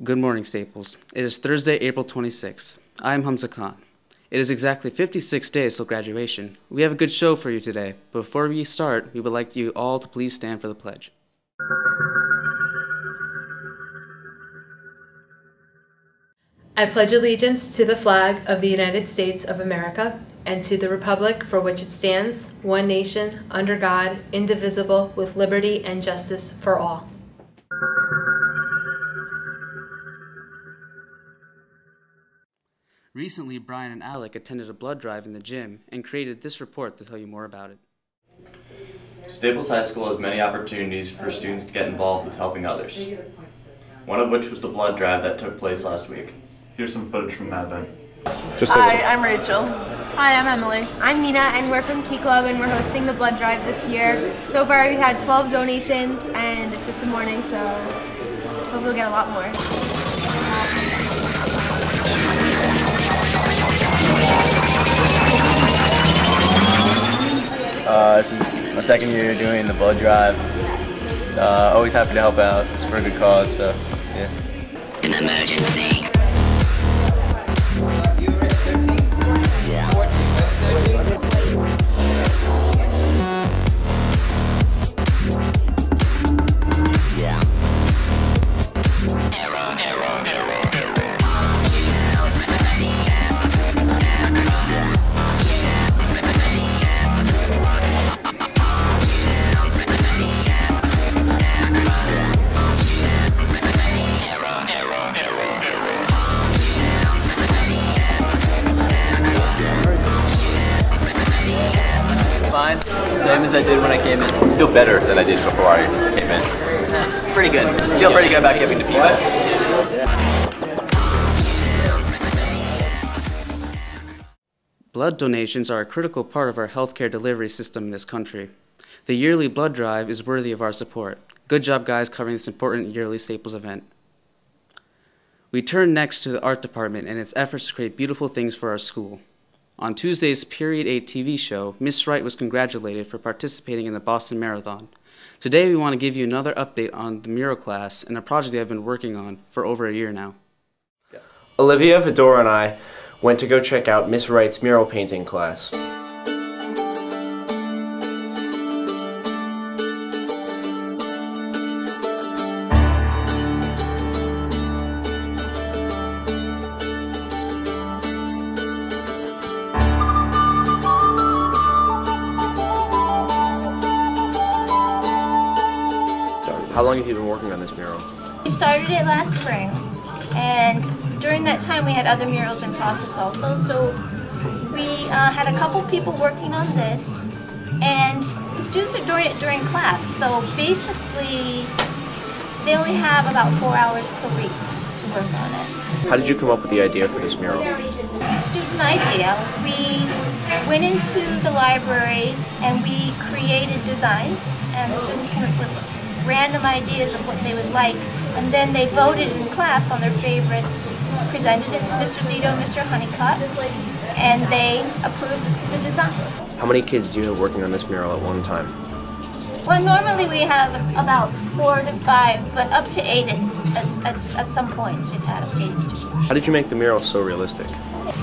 Good morning, Staples. It is Thursday, April 26th. I am Hamza Khan. It is exactly 56 days till graduation. We have a good show for you today. Before we start, we would like you all to please stand for the pledge. I pledge allegiance to the flag of the United States of America and to the republic for which it stands, one nation, under God, indivisible, with liberty and justice for all. Recently, Brian and Alec attended a blood drive in the gym and created this report to tell you more about it. Staples High School has many opportunities for students to get involved with helping others, one of which was the blood drive that took place last week. Here's some footage from that event. Hi, I'm Rachel. Hi, I'm Emily. I'm Nina, and we're from Key Club, and we're hosting the blood drive this year. So far, we had 12 donations, and it's just the morning, so hope we'll get a lot more. This is my second year doing the blood drive. Always happy to help out. It's for a good cause, so yeah. An emergency. Fine, same as I did when I came in. I feel better than I did before I came in. Pretty good. Feel pretty good about giving to people. Blood donations are a critical part of our healthcare delivery system in this country. The yearly blood drive is worthy of our support. Good job, guys, covering this important yearly Staples event. We turn next to the art department and its efforts to create beautiful things for our school. On Tuesday's Period 8 TV show, Miss Wright was congratulated for participating in the Boston Marathon. Today we want to give you another update on the mural class and a project they have been working on for over a year now. Olivia, Vidora, and I went to go check out Miss Wright's mural painting class. How long have you been working on this mural? We started it last spring, and during that time we had other murals in process also, so we had a couple people working on this, and the students are doing it during class, so basically they only have about 4 hours per week to work on it. How did you come up with the idea for this mural? It's a student idea. We went into the library and we created designs, and the students came up with random ideas of what they would like, and then they voted in class on their favorites, presented it to Mr. Zito and Mr. Honeycutt, and they approved the design. How many kids do you have working on this mural at one time? Well, normally we have about 4 to 5, but up to 8 at some points we've had up to 8 students. How did you make the mural so realistic?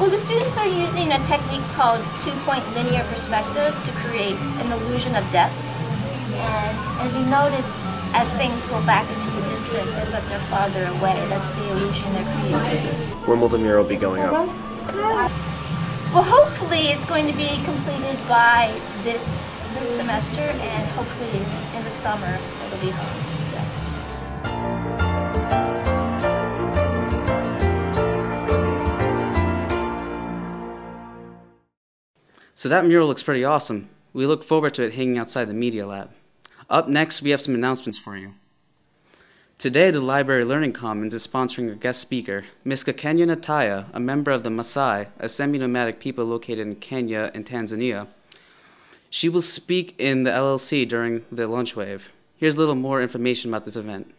Well, the students are using a technique called two-point linear perspective to create an illusion of depth. And as you notice, as things go back into the distance, they look they're farther away. That's the illusion they're creating. When will the mural be going up? Well, hopefully it's going to be completed by this semester, and hopefully in the summer it'll be home. So that mural looks pretty awesome. We look forward to it hanging outside the Media Lab. Up next, we have some announcements for you. Today, the Library Learning Commons is sponsoring a guest speaker, Ms. Kakenya Ntaiya, a member of the Maasai, a semi-nomadic people located in Kenya and Tanzania. She will speak in the LLC during the lunch wave. Here's a little more information about this event.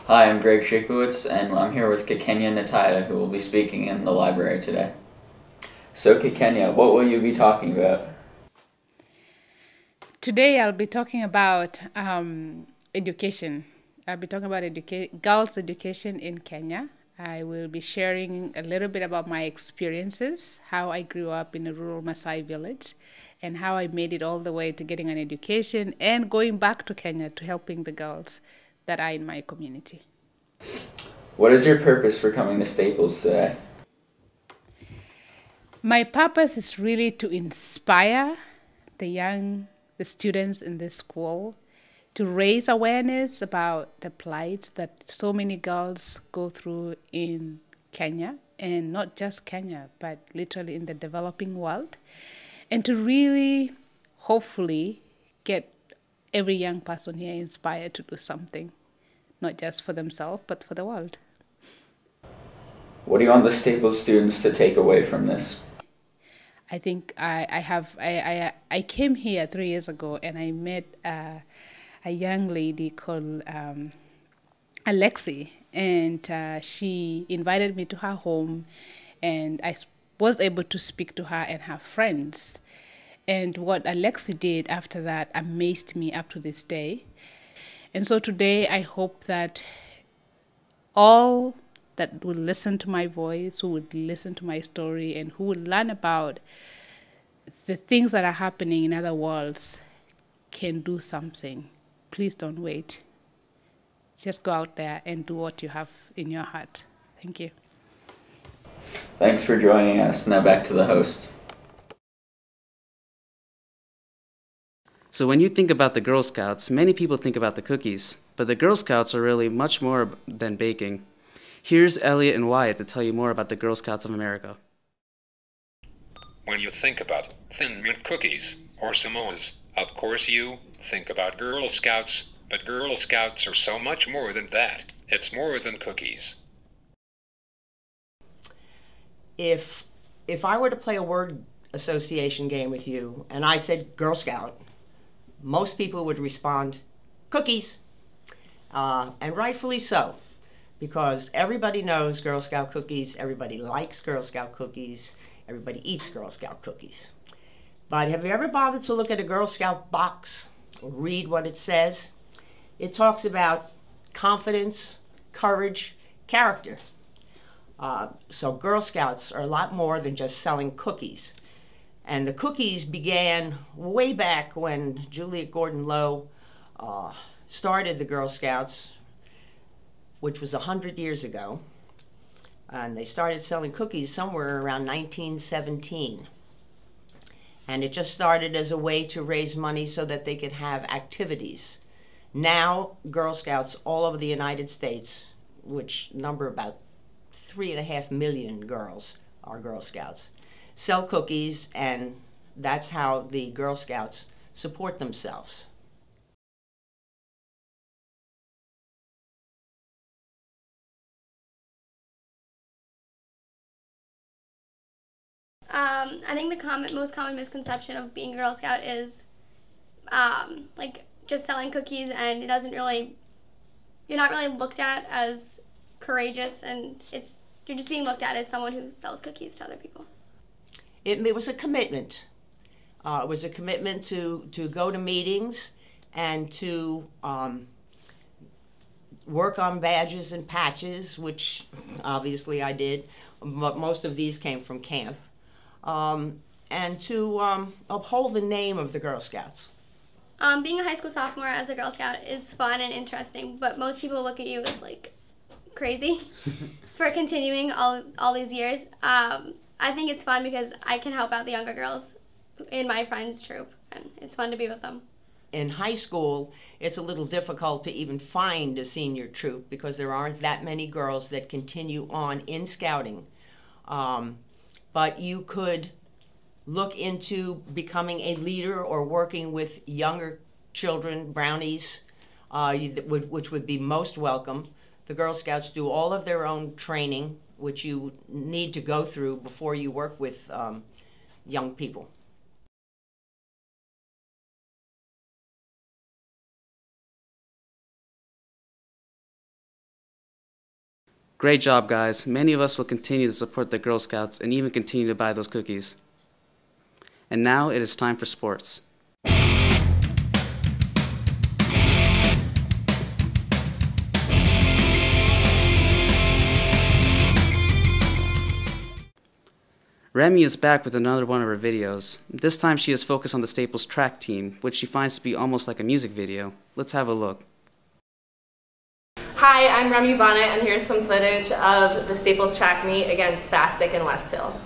Hi, I'm Greg Shikowitz, and I'm here with Kakenya Ntaiya, who will be speaking in the library today. So Kakenya, what will you be talking about? Today I'll be talking about education, I'll be talking about girls' education in Kenya. I will be sharing a little bit about my experiences, how I grew up in a rural Maasai village, and how I made it all the way to getting an education and going back to Kenya to helping the girls that are in my community. What is your purpose for coming to Staples today? My purpose is really to inspire the students in this school to raise awareness about the plights that so many girls go through in Kenya, and not just Kenya, but literally in the developing world, and to really, hopefully, get every young person here inspired to do something, not just for themselves, but for the world. What do you want the Staples students to take away from this? I think I came here 3 years ago, and I met a young lady called Alexi, and she invited me to her home, and I was able to speak to her and her friends. And what Alexi did after that amazed me up to this day. And so today I hope that all that will listen to my voice, who would listen to my story, and who will learn about the things that are happening in other worlds can do something. Please don't wait. Just go out there and do what you have in your heart. Thank you. Thanks for joining us. Now back to the host. So when you think about the Girl Scouts, many people think about the cookies, but the Girl Scouts are really much more than baking. Here's Elliot and Wyatt to tell you more about the Girl Scouts of America. When you think about Thin Mint cookies or Samoas, of course you think about Girl Scouts, but Girl Scouts are so much more than that. It's more than cookies. If I were to play a word association game with you and I said Girl Scout, most people would respond, cookies. And rightfully so, because everybody knows Girl Scout cookies, everybody likes Girl Scout cookies, everybody eats Girl Scout cookies. But have you ever bothered to look at a Girl Scout box or read what it says? It talks about confidence, courage, character. So Girl Scouts are a lot more than just selling cookies. And the cookies began way back when Juliet Gordon Low started the Girl Scouts, which was 100 years ago. And they started selling cookies somewhere around 1917. And it just started as a way to raise money so that they could have activities. Now, Girl Scouts all over the United States, which number about 3.5 million girls are Girl Scouts, sell cookies, and that's how the Girl Scouts support themselves. I think the most common misconception of being a Girl Scout is like just selling cookies, and you're not really looked at as courageous, and you're just being looked at as someone who sells cookies to other people. It was a commitment. It was a commitment to go to meetings and to work on badges and patches, which obviously I did. Most of these came from camp. And to uphold the name of the Girl Scouts. Being a high school sophomore as a Girl Scout is fun and interesting, but most people look at you as like crazy for continuing all these years. I think it's fun because I can help out the younger girls in my friends' troop, and it's fun to be with them. In high school, it's a little difficult to even find a senior troop because there aren't that many girls that continue on in scouting. But you could look into becoming a leader or working with younger children, brownies, which would be most welcome. The Girl Scouts do all of their own training, which you need to go through before you work with young people. Great job, guys. Many of us will continue to support the Girl Scouts and even continue to buy those cookies. And now it is time for sports. Remy is back with another one of her videos. This time she is focused on the Staples track team, which she finds to be almost like a music video. Let's have a look. Hi, I'm Remy Bonnet, and here's some footage of the Staples track meet against Bastic and West Hill.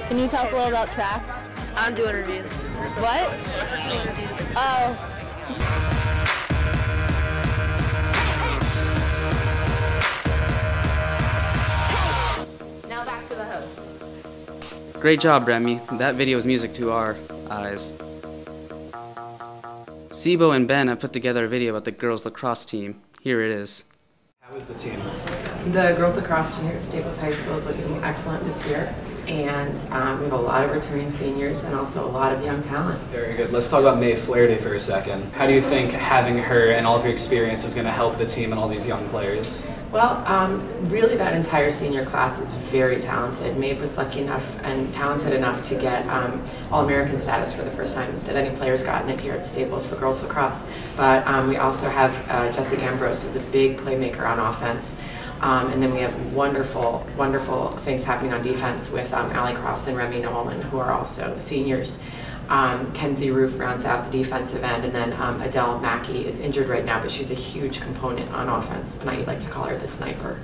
Can you tell us a little about track? I'm doing reviews. What? Oh. Now back to the host. Great job, Remy. That video is music to our eyes. Sibo and Ben have put together a video about the girls lacrosse team. Here it is. How is the team? The girls lacrosse team here at Staples High School is looking excellent this year, and we have a lot of returning seniors and also a lot of young talent. Very good. Let's talk about May Flaherty for a second. How do you think having her and all of her experience is going to help the team and all these young players? Well, really that entire senior class is very talented. Maeve was lucky enough and talented enough to get All-American status for the first time that any player's gotten it here at Staples for girls lacrosse. But we also have Jessie Ambrose, who's a big playmaker on offense. And then we have wonderful, wonderful things happening on defense with Allie Crofts and Remy Nolan, who are also seniors. Kenzie Roof rounds out the defensive end, and then Adele Mackey is injured right now, but she's a huge component on offense, and I like to call her the sniper.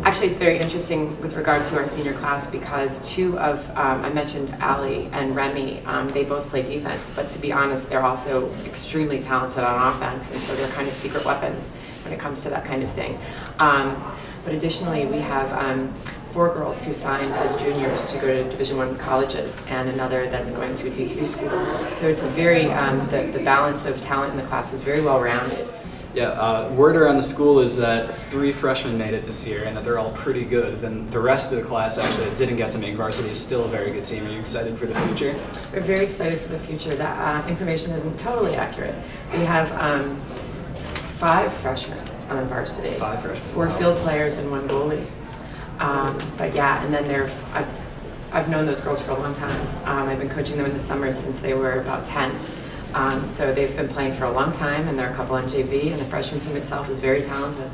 Actually, it's very interesting with regard to our senior class because two of, I mentioned Allie and Remy, they both play defense, but to be honest, they're also extremely talented on offense, and so they're kind of secret weapons when it comes to that kind of thing. But additionally, we have 4 girls who signed as juniors to go to Division I colleges, and another that's going to a D3 school. So it's a very, the balance of talent in the class is very well rounded. Yeah, word around the school is that 3 freshmen made it this year and that they're all pretty good. Then the rest of the class actually that didn't get to make varsity is still a very good team. Are you excited for the future? We're very excited for the future. That information isn't totally accurate. We have 5 freshmen on varsity. 5 freshmen. 4 field players and 1 goalie. But yeah, and then I've known those girls for a long time. I've been coaching them in the summers since they were about 10. So they've been playing for a long time, and there are a couple on JV, and the freshman team itself is very talented.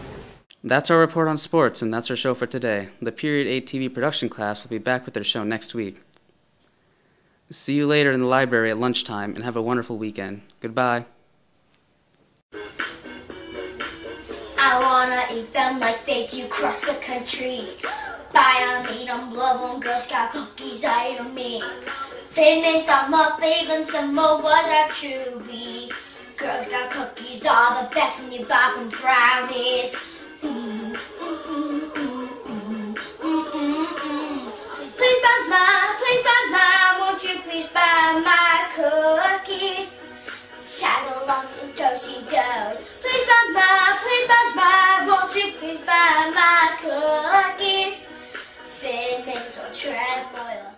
That's our report on sports, and that's our show for today. The Period 8 TV production class will be back with their show next week. See you later in the library at lunchtime, and have a wonderful weekend. Goodbye. I wanna eat them like they do cross the country. Buy 'em, eat 'em, love 'em, Girl Scout cookies I am me. Thin mints are my favorite, some more was are chewy. Girl Scout cookies are the best when you buy from Brownies. Please buy mine, won't you please buy my cookies? Tag along to Toasty Toes. Please buy mine, won't you please buy my cookies? Thin mints or trefoils.